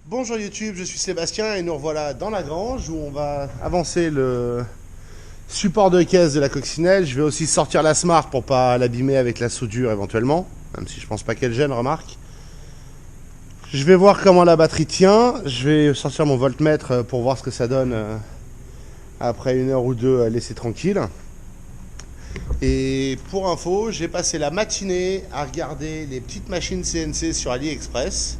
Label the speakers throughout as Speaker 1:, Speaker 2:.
Speaker 1: Bonjour YouTube, je suis Sébastien et nous revoilà dans la grange où on va avancer le support de caisse de la coccinelle. Je vais aussi sortir la Smart pour pas l'abîmer avec la soudure éventuellement, même si je pense pas qu'elle gêne, remarque. Je vais voir comment la batterie tient. Je vais sortir mon voltmètre pour voir ce que ça donne après une heure ou deux laissé tranquille. Et pour info, j'ai passé la matinée à regarder les petites machines CNC sur AliExpress.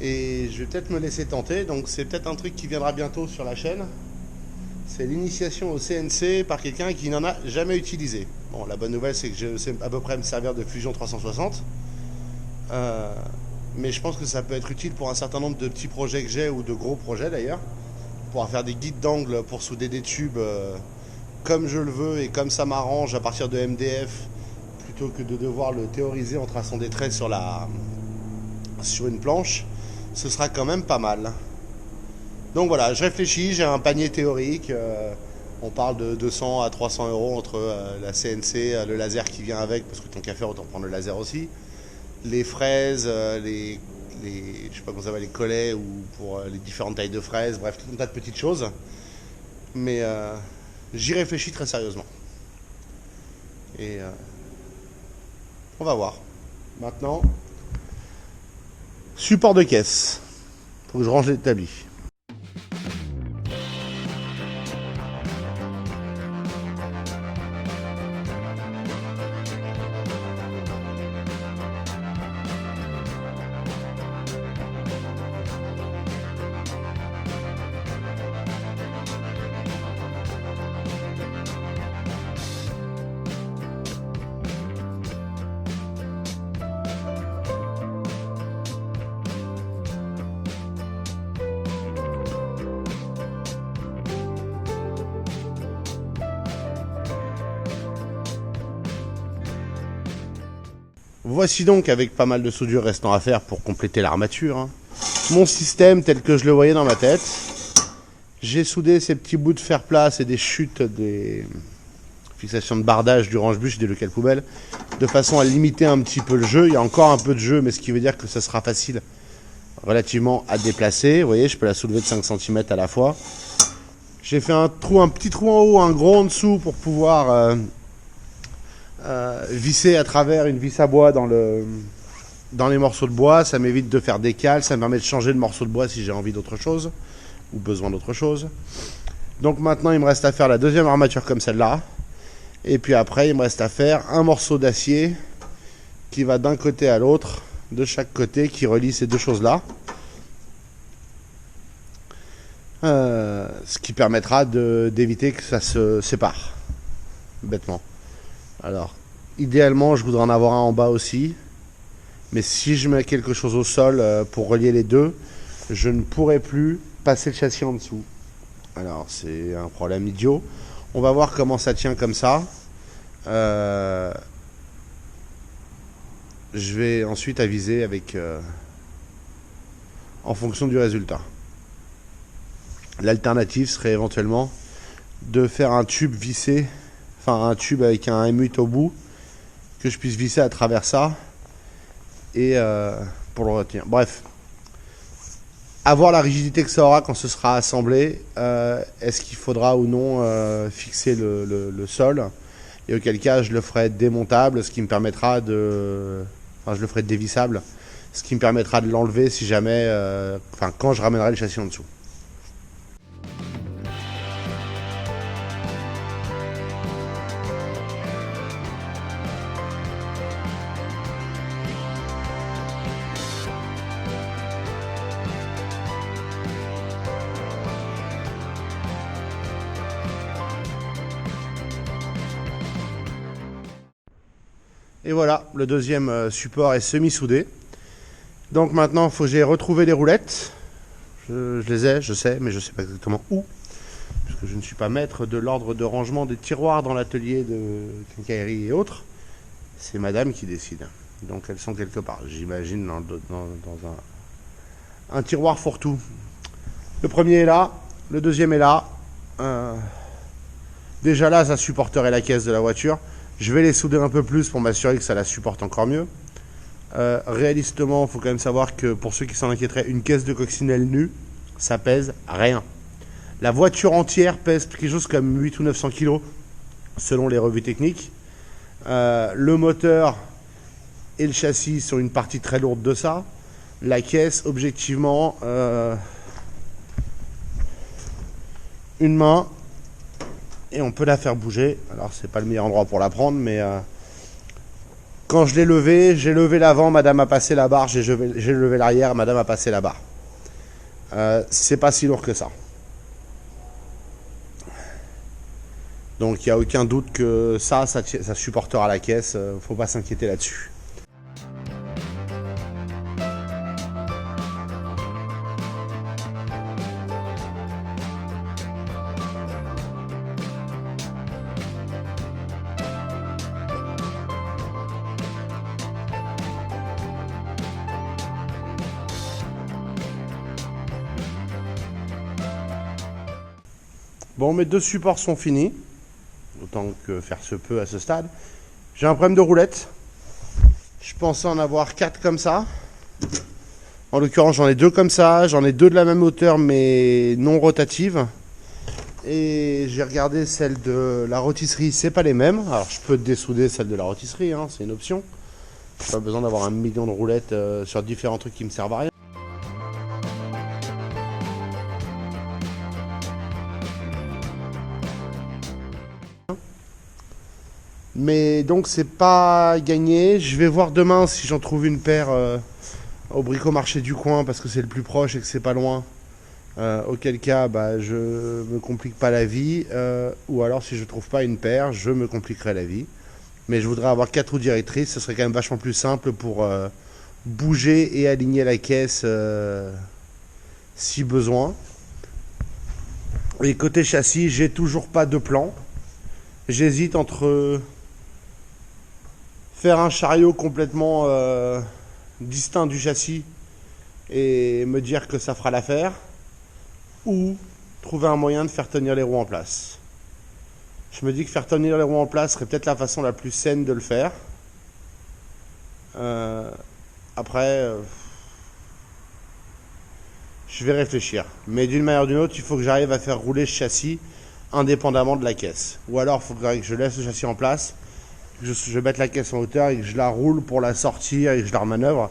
Speaker 1: Et je vais peut-être me laisser tenter, donc c'est peut-être un truc qui viendra bientôt sur la chaîne. C'est l'initiation au CNC par quelqu'un qui n'en a jamais utilisé. Bon, la bonne nouvelle c'est que je sais à peu près me servir de Fusion 360. Mais je pense que ça peut être utile pour un certain nombre de petits projets que j'ai, ou de gros projets d'ailleurs. Pour faire des guides d'angle pour souder des tubes comme je le veux et comme ça m'arrange à partir de MDF, plutôt que de devoir le théoriser en traçant des traits sur une planche. Ce sera quand même pas mal. Donc voilà, je réfléchis, j'ai un panier théorique. On parle de 200 à 300 euros entre la CNC, le laser qui vient avec, parce que tant qu'à faire, autant prendre le laser aussi. Les fraises, je sais pas comment ça s'appelle, les collets ou pour les différentes tailles de fraises, bref, tout un tas de petites choses. Mais j'y réfléchis très sérieusement. Et on va voir. Maintenant, support de caisse. Faut que je range l'établi. Voici donc, avec pas mal de soudure restant à faire pour compléter l'armature, mon système tel que je le voyais dans ma tête. J'ai soudé ces petits bouts de fer plat, et des chutes, des fixations de bardage du range-bûche et des locales poubelles, de façon à limiter un petit peu le jeu. Il y a encore un peu de jeu, mais ce qui veut dire que ça sera facile relativement à déplacer. Vous voyez, je peux la soulever de 5 cm à la fois. J'ai fait un petit trou en haut, un gros en dessous pour pouvoir visser à travers une vis à bois dans les morceaux de bois. Ça m'évite de faire des cales, ça me permet de changer de morceau de bois si j'ai envie d'autre chose ou besoin d'autre chose. Donc maintenant il me reste à faire la deuxième armature comme celle-là, et puis après il me reste à faire un morceau d'acier qui va d'un côté à l'autre, de chaque côté, qui relie ces deux choses là, ce qui permettra d'éviter que ça se sépare bêtement. Alors, idéalement, je voudrais en avoir un en bas aussi. Mais si je mets quelque chose au sol pour relier les deux, je ne pourrai plus passer le châssis en dessous. Alors, c'est un problème idiot. On va voir comment ça tient comme ça. Je vais ensuite aviser avec en fonction du résultat. L'alternative serait éventuellement de faire un tube vissé, enfin un tube avec un émute au bout, que je puisse visser à travers ça et pour le retenir. Bref, à voir la rigidité que ça aura quand ce sera assemblé. Est-ce qu'il faudra ou non fixer le sol, et auquel cas je le ferai démontable, ce qui me permettra de... Enfin, je le ferai dévissable, ce qui me permettra de l'enlever si jamais... Enfin, quand je ramènerai le châssis en dessous. Et voilà, le deuxième support est semi-soudé. Donc maintenant, il faut que j'aille retrouver les roulettes. Je les ai, je sais, mais je ne sais pas exactement où. Parce que je ne suis pas maître de l'ordre de rangement des tiroirs dans l'atelier de quincaillerie et autres. C'est madame qui décide. Donc elles sont quelque part, j'imagine, dans un tiroir fourre-tout. Le premier est là, le deuxième est là. Déjà là, ça supporterait la caisse de la voiture. Je vais les souder un peu plus pour m'assurer que ça la supporte encore mieux. Réalistement, il faut quand même savoir que pour ceux qui s'en inquiéteraient, une caisse de coccinelle nue, ça pèse rien. La voiture entière pèse quelque chose comme 8 ou 900 kg selon les revues techniques. Le moteur et le châssis sont une partie très lourde de ça. La caisse, objectivement, une main et on peut la faire bouger. Alors c'est pas le meilleur endroit pour la prendre, mais quand je l'ai levée, j'ai levé l'avant, madame a passé la barre, j'ai levé l'arrière, madame a passé la barre. C'est pas si lourd que ça. Donc il n'y a aucun doute que ça supportera la caisse, faut pas s'inquiéter là-dessus. Bon, mes deux supports sont finis, autant que faire se peut à ce stade. J'ai un problème de roulette. Je pensais en avoir 4 comme ça. En l'occurrence, j'en ai 2 comme ça. J'en ai 2 de la même hauteur, mais non rotatives. Et j'ai regardé celle de la rôtisserie, c'est pas les mêmes. Alors, je peux dessouder celle de la rôtisserie, hein, c'est une option. J'ai pas besoin d'avoir 1 million de roulettes sur différents trucs qui me servent à rien. Mais donc c'est pas gagné. Je vais voir demain si j'en trouve une paire au bricomarché du coin parce que c'est le plus proche et que c'est pas loin. Auquel cas je me complique pas la vie. Ou alors si je trouve pas une paire, je me compliquerai la vie. Mais je voudrais avoir 4 roues directrices. Ce serait quand même vachement plus simple pour bouger et aligner la caisse si besoin. Et côté châssis, j'ai toujours pas de plan. J'hésite entre faire un chariot complètement distinct du châssis et me dire que ça fera l'affaire, ou trouver un moyen de faire tenir les roues en place. Je me dis que faire tenir les roues en place serait peut-être la façon la plus saine de le faire. Après, je vais réfléchir. Mais d'une manière ou d'une autre, il faut que j'arrive à faire rouler ce châssis indépendamment de la caisse. Ou alors, il faudrait que je laisse le châssis en place, que je mette la caisse en hauteur et que je la roule pour la sortir et que je la remanœuvre.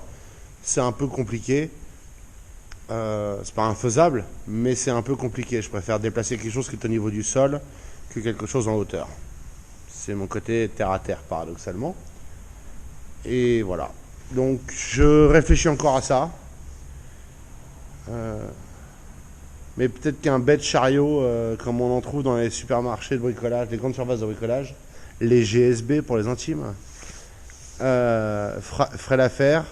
Speaker 1: C'est un peu compliqué. C'est pas infaisable, mais c'est un peu compliqué. Je préfère déplacer quelque chose qui est au niveau du sol que quelque chose en hauteur. C'est mon côté terre à terre, paradoxalement. Et voilà. Donc, je réfléchis encore à ça. Mais peut-être qu'un bête chariot, comme on en trouve dans les supermarchés de bricolage, les grandes surfaces de bricolage, les GSB pour les intimes, ferait l'affaire.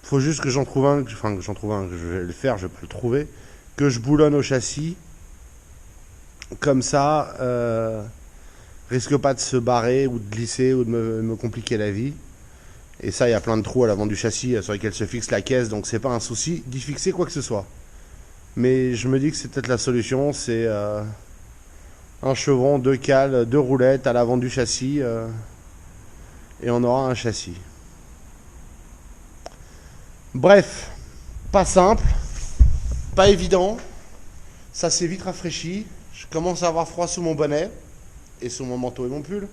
Speaker 1: Faut juste que j'en trouve un, que je vais le faire, je peux le trouver, que je boulonne au châssis. Comme ça, risque pas de se barrer ou de glisser ou de me compliquer la vie. Et ça, il y a plein de trous à l'avant du châssis sur lesquels se fixe la caisse, donc c'est pas un souci d'y fixer quoi que ce soit. Mais je me dis que c'est peut-être la solution, c'est un chevron, 2 cales, 2 roulettes à l'avant du châssis, et on aura un châssis. Bref, pas simple, pas évident, ça s'est vite rafraîchi, je commence à avoir froid sous mon bonnet, et sous mon manteau et mon pull.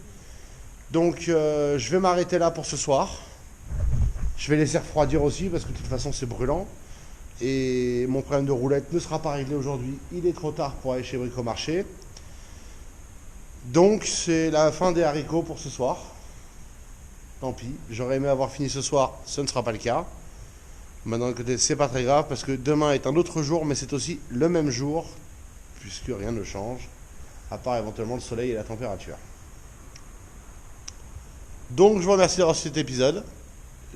Speaker 1: Donc je vais m'arrêter là pour ce soir. Je vais laisser refroidir aussi, parce que de toute façon c'est brûlant. Et mon problème de roulette ne sera pas réglé aujourd'hui. Il est trop tard pour aller chez Bricomarché. Donc c'est la fin des haricots pour ce soir. Tant pis, j'aurais aimé avoir fini ce soir, ce ne sera pas le cas. Maintenant, c'est pas très grave parce que demain est un autre jour, mais c'est aussi le même jour, puisque rien ne change, à part éventuellement le soleil et la température. Donc je vous remercie d'avoir suivi cet épisode.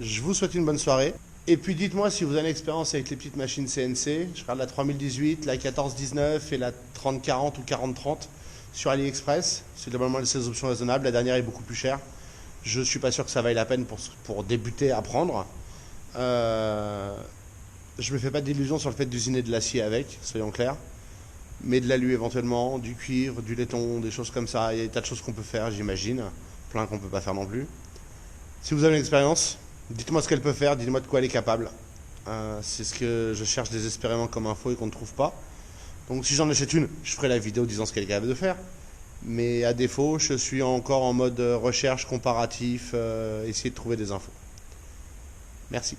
Speaker 1: Je vous souhaite une bonne soirée. Et puis dites-moi si vous avez une expérience avec les petites machines CNC. Je regarde la 3018, la 1419 et la 3040 ou 4030 sur AliExpress. C'est globalement ces options raisonnables. La dernière est beaucoup plus chère. Je ne suis pas sûr que ça vaille la peine pour débuter à apprendre. Je me fais pas d'illusions sur le fait d'usiner de l'acier avec, soyons clairs. Mais de l'alu éventuellement, du cuivre, du laiton, des choses comme ça. Il y a des tas de choses qu'on peut faire, j'imagine. Plein qu'on ne peut pas faire non plus. Si vous avez une expérience, Dites-moi ce qu'elle peut faire, dites-moi de quoi elle est capable. C'est ce que je cherche désespérément comme info et qu'on ne trouve pas. Donc si j'en achète une, je ferai la vidéo disant ce qu'elle est capable de faire. Mais à défaut, je suis encore en mode recherche comparatif, essayer de trouver des infos. Merci.